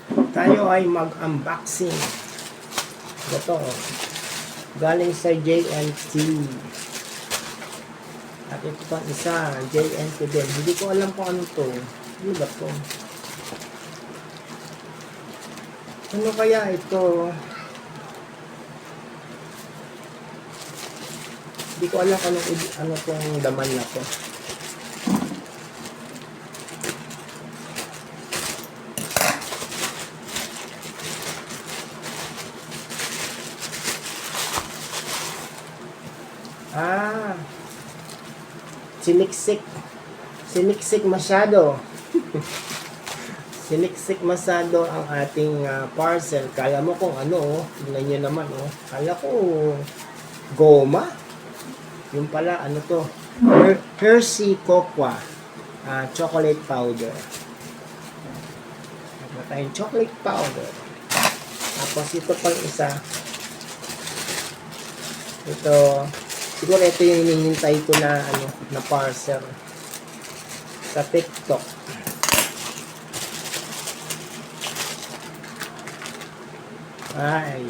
Tayo ay mag-unboxing. Ito, galing sa JNT. At ito pang isa, JNT din. Hindi ko alam kung ano to. Ano ba to? Ano kaya ito? Hindi ko alam kung ano tong daman na to. Siniksik masyado. Siniksik masyado ang ating parcel. Kala mo kung ano, tingnan nyo naman, kala ko goma. Yung pala, ano to? Hershey Cocoa chocolate powder. Meron tayong chocolate powder. Tapos ito pang isa. Ito, siguro ito yung hinihintay ko na na parcel sa TikTok. Ay,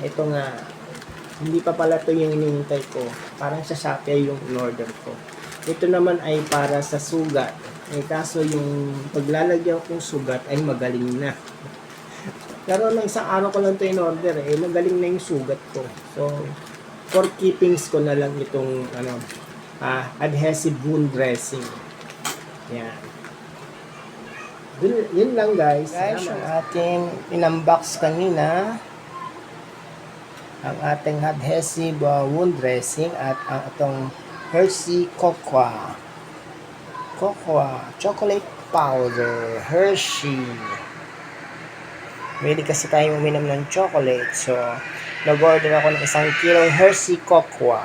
ito nga. Hindi pa pala ito yung hinihintay ko. Parang sa Shopee yung in-order ko. Ito naman ay para sa sugat. Kaso yung paglalagyan kong sugat ay magaling na. Pero nang isang araw ko lang ito in-order, magaling na yung sugat ko. So, for keepings ko na lang itong adhesive wound dressing. Yan. Yun lang guys. Yung ating in-unbox kanina. Ang ating adhesive wound dressing at ang itong Hershey Cocoa chocolate powder. Hershey. Pwede kasi tayong uminom ng chocolate. So, nag-order ako ng 1 kilong Hershey Cocoa.